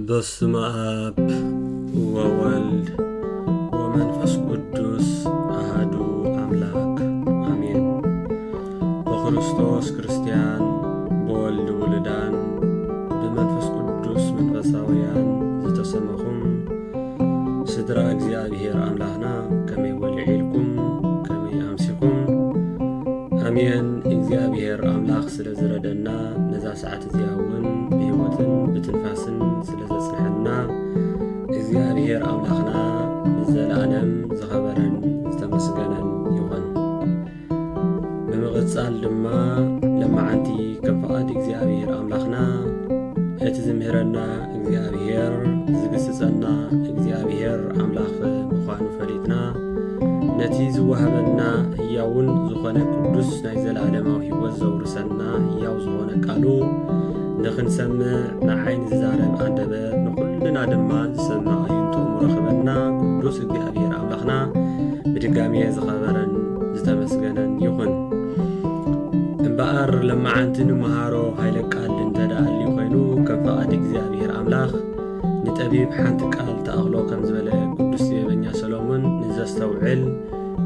በስመ አብ ወወልድ ወመንፈስ ቅዱስ አሐዱ አምላክ አሜን። በክርስቶስ ክርስቲያን በወልድ ውልዳን በመንፈስ ቅዱስ መንፈሳውያን ዝተሰመኹም ስድራ እግዚአብሔር አምላክና ከመይ ወልዒልኩም ከመይ አምሲኹም አሜን። እግዚአብሔር አምላክ ስለዝረደና ነዛ ሰዓት እዚያውን በሕይወትን ብትንፋስን ስለዘጽንሐና እግዚአብሔር አምላክና ንዘለዓለም ዝኸበረን ዝተመስገነን ይኹን። ብምቕጻል ድማ ለማዓንቲ ከም ፈቓድ እግዚአብሔር አምላክና እቲ ዝምህረና እግዚአብሔር ዝግስጸና እግዚአብሔር አምላኽ ምዃኑ ፈሊጥና ነቲ ዝወሃበና ሕያውን ዝኾነ ቅዱስ ናይ ዘለዓለማዊ ሕይወት ዘውርሰና ሕያው ዝኾነ ቃሉ ንኽንሰምዕ ንዓይኒ ዝዛረብ አንደበት ንኹልና ድማ ዝሰምዕ ኣዕይንቶም ረኽበና ቅዱስ እግዚአብሔር አምላኽና ብድጋሚ ዝኸበረን ዝተመስገነን ይኹን። እምበኣር ለማዓንቲ ንምሃሮ ሃይለ ቃል እንተዳኣልዩ ኮይኑ ከም ፈቓድ እግዚአብሔር አምላኽ ንጠቢብ ሓንቲ ቃል ተኣኽሎ ከም ዝበለ ቅዱስ ጥበበኛ ሰሎሞን ንዘስተውዕል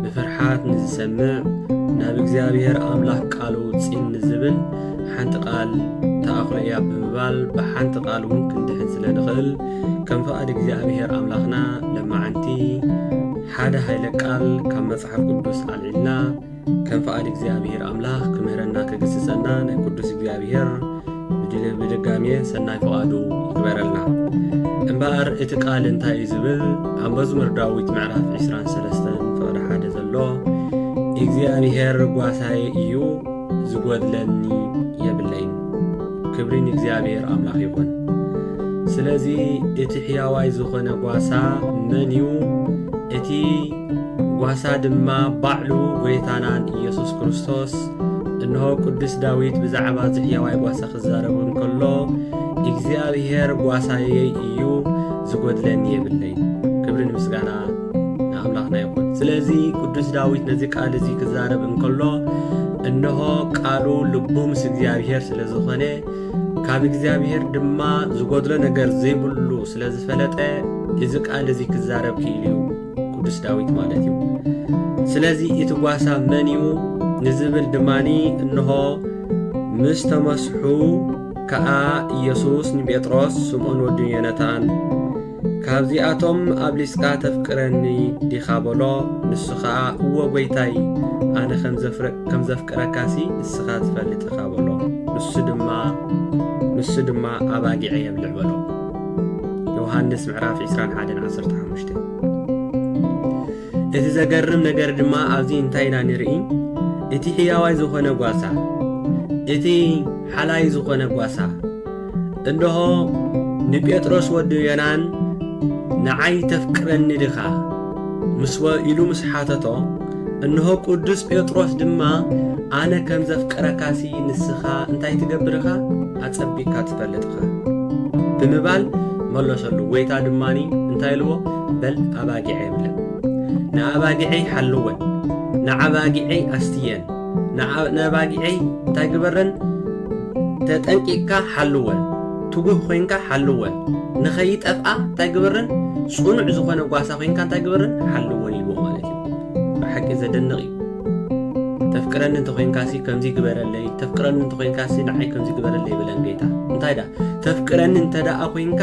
ብፍርሓት ንዝሰምዕ ናብ እግዚአብሔር አምላኽ ቃሉ ውፂን ንዝብል ሓንቲ ቃል ተኣኽሎ እያ ብምባል ብሓንቲ ቃል እውን ክንድሕን ስለ ንኽእል ከም ፈቓድ እግዚአብሔር አምላኽና ለማዓንቲ ሓደ ሃይለ ቃል ካብ መጽሓፍ ቅዱስ ኣልዒልና ከም ፈቓድ እግዚአብሔር አምላኽ ክምህረና ክግስጸና ናይ ቅዱስ እግዚአብሔር ብድጋሜ ሰናይ ፈቓዱ ይግበረልና። እምበኣር እቲ ቃል እንታይ እዩ ዝብል ኣብ መዝሙር ዳዊት ምዕራፍ 23 ፍቕዲ 1 ዘሎ እግዚአብሔር ጓሳይ እዩ ዝጐድለኒ የብለይን። ክብሪ ንእግዚአብሔር አምላኽ ይኹን። ስለዚ እቲ ሕያዋይ ዝኾነ ጓሳ መን እዩ? እቲ ጓሳ ድማ ባዕሉ ጐይታናን ኢየሱስ ክርስቶስ። እንሆ ቅዱስ ዳዊት ብዛዕባ እዚ ሕያዋይ ጓሳ ክዛረብ እንከሎ እግዚአብሔር ጓሳየይ እዩ ዝጐድለኒ የብለይን። ክብሪ ንምስጋና ንኣምላኽና ይኹን። ስለዚ ቅዱስ ዳዊት ነዚ ቃል እዚ ክዛረብ እንከሎ እነሆ ቃሉ ልቡ ምስ እግዚአብሔር ስለ ዝኾነ ካብ እግዚአብሔር ድማ ዝጐድሎ ነገር ዘይብሉ ስለ ዝፈለጠ እዚ ቃል እዚ ክዛረብ ክኢሉ እዩ ቅዱስ ዳዊት ማለት እዩ። ስለዚ እቲ ጓሳ መን እዩ ንዝብል ድማኒ እንሆ ምስ ተመስሑ ከኣ ኢየሱስ ንጴጥሮስ ስምዖን ወዲ ዮናታን ካብዚኣቶም ኣብሊስካ ተፍቅረኒ ዲኻ በሎ ንሱ ኸዓ እወ ጐይታይ ኣነ ከም ዘፍቅረካሲ ንስኻ ትፈልጥ ኢኻ በሎ ንሱ ድማ ኣባጊዐ የብልዕ በሎ። ዮሃንስ ምዕራፍ 21:15 እቲ ዘገርም ነገር ድማ ኣብዚ እንታይ ኢና ንርኢ? እቲ ሕያዋይ ዝኾነ ጓሳ እቲ ሓላይ ዝኾነ ጓሳ እንሆ ንጴጥሮስ ወዲ ዮናን ንዓይ ተፍቅረኒ ዲኻ ኢሉ ምስ ሓተቶ እንሆ ቅዱስ ጴጥሮስ ድማ ኣነ ከም ዘፍቅረካሲ ንስኻ እንታይ ትገብር ኢኻ? ኣጸቢቕካ ትፈልጥ ኢኻ ብምባል መለሰሉ። ጐይታ ድማኒ እንታይ ኢልዎ? በል ኣባጊዐ የብለን፣ ንኣባጊዐይ ሓልወን፣ ንዓባጊዐይ ኣስትየን፣ ንኣባጊዐይ እንታይ ግበረን? ተጠንቂቕካ ሓልወን፣ ትጉህ ኮይንካ ሓልወን፣ ንኸይጠፍኣ እንታይ ግበረን? ጽኑዕ ዝኾነ ጓሳ ኮይንካ እንታይ ግበረን? ሓልወን ኢልዎ ማለት እዩ። ብሓቂ ዘደንቕ እዩ። ተፍቅረኒ እንተ ኮይንካሲ ከምዚ ግበረለይ፣ ተፍቅረኒ እንተ ኮይንካሲ ንዓይ ከምዚ ግበረለይ ይብለን ጌታ። እንታይ ዳ ተፍቅረኒ እንተ ደኣ ኮይንካ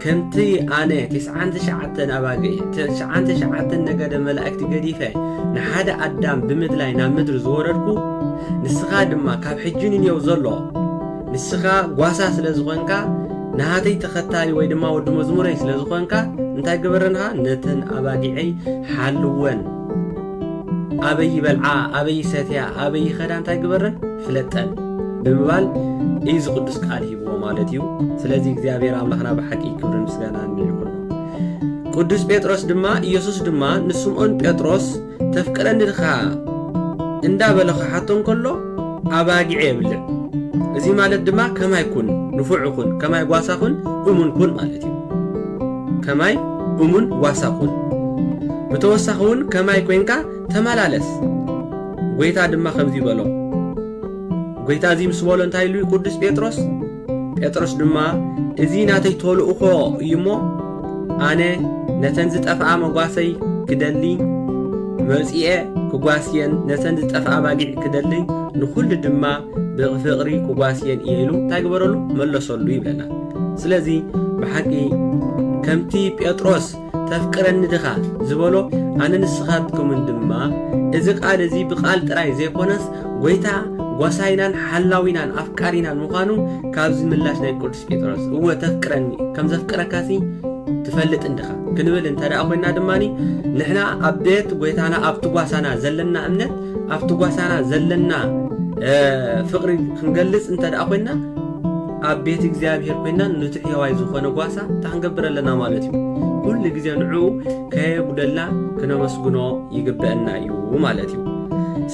ከምቲ ኣነ 99 ኣባጊዕ 99 ነገደ መላእክቲ ገዲፈ ንሓደ ኣዳም ብምድላይ ናብ ምድሪ ዝወረድኩ ንስኻ ድማ ካብ ሕጂ ንኔው ዘሎ ንስኻ ጓሳ ስለ ዝኾንካ ንሃተይ ተኸታሊ ወይ ድማ ወዲ መዝሙረይ ስለ ዝኾንካ እንታይ ግበረንኻ? ነተን ኣባጊዐይ ሓልወን፣ ኣበይ በልዓ፣ ኣበይ ሰትያ፣ ኣበይ ኸዳ እንታይ ግበረን? ፍለጠን ብምባል እዩ ዝቅዱስ ቃል ሂብዎ ማለት እዩ። ስለዚ እግዚአብሔር አምላኽና ብሓቂ ክብርን ምስጋና ይኹን። ቅዱስ ጴጥሮስ ድማ ኢየሱስ ድማ ንስምዖን ጴጥሮስ ተፍቅረኒ ዲኻ እንዳበለኸ ሓቶ እንከሎ ኣባጊዐ የብልን። እዚ ማለት ድማ ከማይ ኩን ንፉዕ ኩን፣ ከማይ ጓሳ ኩን፣ እሙን ኩን ማለት እዩ። ከማይ እሙን ጓሳ ኩን፣ ብተወሳኺ እውን ከማይ ኮይንካ ተመላለስ። ጐይታ ድማ ከምዚ በሎ። ጐይታ እዚ ምስ በሎ እንታይ ኢሉ ቅዱስ ጴጥሮስ ድማ እዚ ናተይ ተልእኮ እዩሞ ኣነ ነተን ዝጠፍኣ መጓሰይ ክደሊ መጽኤ ክጓስየን ነተን ዝጠፍኣ ባጊዕ ክደሊ ንኩሉ ድማ ብፍቅሪ ክጓስየን ኢሉ ታይግበረሉ መለሰሉ ይብለና። ስለዚ ብሓቂ ከምቲ ጴጥሮስ ተፍቅረኒ ድኻ ዝበሎ ኣነ ንስኻትኩምን ድማ እዚ ቃል እዚ ብቃል ጥራይ ዘይኮነስ ጎይታ ጓሳይናን ሓላዊናን ኣፍቃሪናን ምዃኑ ካብዚ ምላሽ ናይ ቅዱስ ጴጥሮስ እወ ተፍቅረኒ ከም ዘፍቅረካሲ ትፈልጥ እንድኻ ክንብል እንተዳ ኮይና ድማኒ ንሕና ኣብ ቤት ጎይታና ኣብቲ ጓሳና ዘለና እምነት ኣብቲ ጓሳና ዘለና ፍቅሪ ክንገልጽ እንተዳ ኮይና ኣብ ቤት እግዚአብሔር ኮይና ነቲ ሕያዋይ ዝኾነ ጓሳ ታንገብር ኣለና ማለት እዩ። ኩሉ ግዜ ንዑ ከየጉደላ ክነመስግኖ ይግበአና እዩ ማለት እዩ።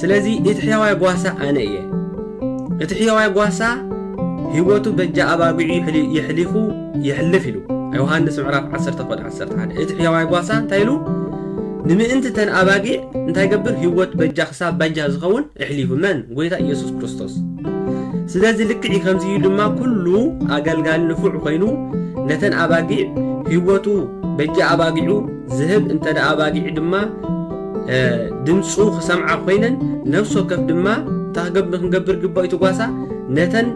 ስለዚ እቲ ሕያዋይ ጓሳ ኣነ እየ። እቲ ሕያዋይ ጓሳ ህይወቱ በጃ ኣባጊዕ ይሕልፍ ኢሉ ዮሐንስ ምዕራፍ 10:11 እቲ ሕያዋይ ጓሳ እንታይ ኢሉ ንምእንቲ ተን ኣባጊዕ እንታይ ገብር ህይወት በጃ ክሳብ በጃ ዝኸውን ይሕሊፉ መን ጎይታ ኢየሱስ ክርስቶስ። ስለዚ ልክዕ ከምዚ ድማ ኩሉ ኣገልጋሊ ንፉዕ ኮይኑ ነተን ኣባጊዕ ህይወቱ በጃ ኣባጊዑ ዝህብ እንተዳ ኣባጊዕ ድማ ድምፁ ክሰምዓ ኮይነን ነፍሶ ከፍ ድማ ክንገብር ግባእ እቲ ጓሳ ነተን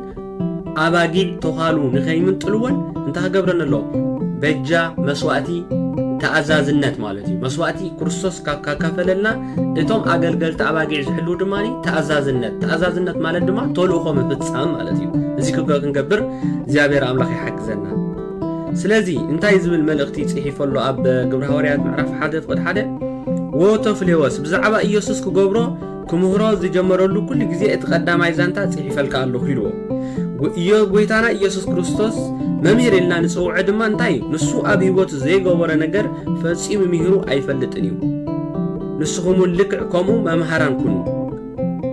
ኣባጊዕ ተኻሉ ንኸይምንጥልወን እንታይ ክገብረን ኣሎ በጃ መስዋእቲ ተኣዛዝነት ማለት እዩ። መስዋእቲ ክርስቶስ ካካፈለልና እቶም ኣገልገልቲ ኣባጊዕ ዝሕልው ድማኒ ተኣዛዝነት ማለት ድማ ተልእኮ ምፍጻም ማለት እዩ። እዚ ክንገብር እግዚአብሔር ኣምላኽ ይሓግዘና። ስለዚ እንታይ ዝብል መልእኽቲ ጽሒፈሎ ኣብ ግብረ ሐዋርያት ምዕራፍ 1:1 ወተፍሌዎስ ብዛዕባ ኢየሱስ ክገብሮ ክምህሮ ዝጀመረሉ ኩሉ ግዜ እቲ ቀዳማይ ዛንታ ጽሒፈልካ ኣለኹ ኢልዎ። ጎይታና ኢየሱስ ክርስቶስ መምህር ኢልና ንጽውዖ ድማ እንታይ ንሱ ኣብ ህይወቱ ዘይገበረ ነገር ፈጺሙ ምሂሩ ኣይፈልጥን እዩ። ንስኹም ልክዕ ከምኡ መምሃራን ኩኑ።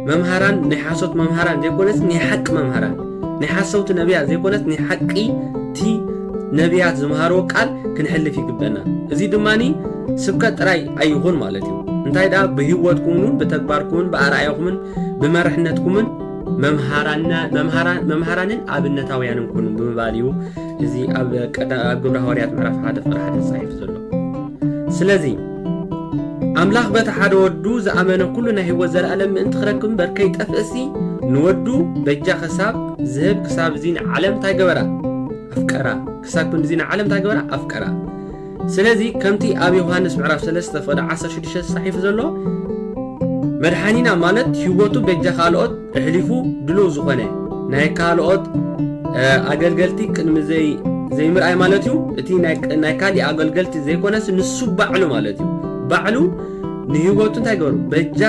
መምሃራን ናይ ሓሶት መምሃራን ዘይኮነስ ናይ ሓቂ መምሃራን፣ ናይ ሓሰውቲ ነቢያት ዘይኮነስ ናይ ሓቂ እቲ ነቢያት ዝምሃርዎ ቃል ክንሕልፍ ይግበአና። እዚ ድማኒ ስብከት ጥራይ ኣይኹን ማለት እዩ። እንታይ ዳ ብህይወትኩምን ብተግባርኩምን ብኣርኣያኩምን ብመርሕነትኩምን መምሃራንን ኣብነታውያንን ኩኑ ብምባል እዩ እዚ ኣብ ግብረ ሐዋርያት ምዕራፍ 1:1 ተጻሒፉ ዘሎ። ስለዚ ኣምላኽ በቲ ሓደ ወዱ ዝኣመነ ኩሉ ናይ ህይወት ዘለኣለም ምእንቲ ክረክብ በርከይ ጠፍእሲ ንወዱ በጃ ክሳብ ዝህብ ክሳብ እዚ ንዓለም እንታይ ገበራ ኣፍቀራ ክሳብ ክንዚ ንዓለም እንታይ ገበራ ኣፍቀራ። ስለዚ ከምቲ ኣብ ዮሐንስ ምዕራፍ 3:16 ተጻሒፉ ዘሎ መድሓኒና ማለት ህይወቱ በጃ ካልኦት እሕሊፉ ድሉው ዝኾነ ናይ ካልኦት ኣገልገልቲ ቅድሚ ዘይምርኣይ ማለት እዩ። እቲ ናይ ካልእ ኣገልገልቲ ዘይኮነስ ንሱ ባዕሉ ማለት እዩ። ባዕሉ ንህይወቱ እንታይ ገበሩ በጃ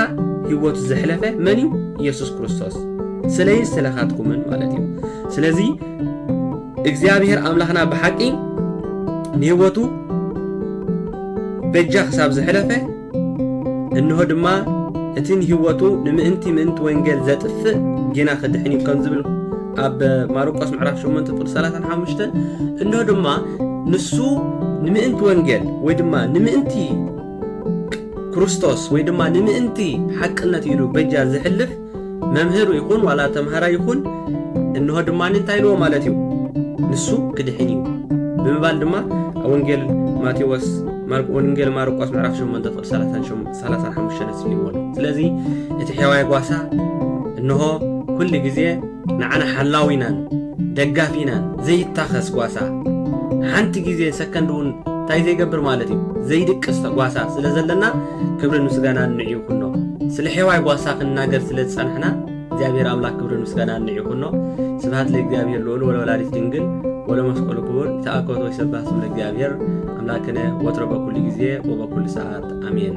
ህይወቱ ዘሕለፈ መን እዩ? ኢየሱስ ክርስቶስ ስለይ ስለኻትኩምን ማለት እዩ። ስለዚ እግዚአብሔር ኣምላኽና ብሓቂ ንህይወቱ በጃ ክሳብ ዘሕለፈ እንሆ ድማ እቲ ህይወቱ ንምእንቲ ወንጌል ዘጥፍእ ጌና ክድሕን ከም ዝብል ኣብ ማርቆስ ምዕራፍ 8:35 እንሆ ድማ ንሱ ንምእንቲ ወንጌል ወይ ድማ ንምእንቲ ክርስቶስ ወይ ድማ ንምእንቲ ሓቅነት ኢሉ በጃ ዝሕልፍ መምህር ይኹን ዋላ ተምሃራ ይኹን እንሆ ድማ እንታይ ኢልዎ ማለት እዩ ንሱ ክድሕን እዩ ብምባል ድማ ወንጌል ማቴዎስ ወንጌል ማርቆስ ምዕራፍ 8:35 ሲልዎ። ስለዚ እቲ ሕያዋይ ጓሳ እንሆ ኩሉ ግዜ ንዓና ሓላዊናን ደጋፊናን ዘይታኸስ ጓሳ ሓንቲ ግዜ ሰከንድ እውን እንታይ ዘይገብር ማለት እዩ ዘይድቅስ ጓሳ ስለ ዘለና ክብርን ምስጋናን ንዕዩ ኩኖ ስለ ሕያዋይ ጓሳ ክንናገር ስለ ዝጸንሕና እግዚአብሔር ኣምላክ ክብርን ምስጋናን ንዕዩ ኩኖ ስብሐት ለእግዚአብሔር ልዑል ወለወላዲት ድንግል ወለመስቀሉ ክቡር ተአኮቶ ይሰባህ ስም ለእግዚአብሔር አምላክነ ወትሮ በኩል ጊዜ ወበኩል ሰዓት አሜን።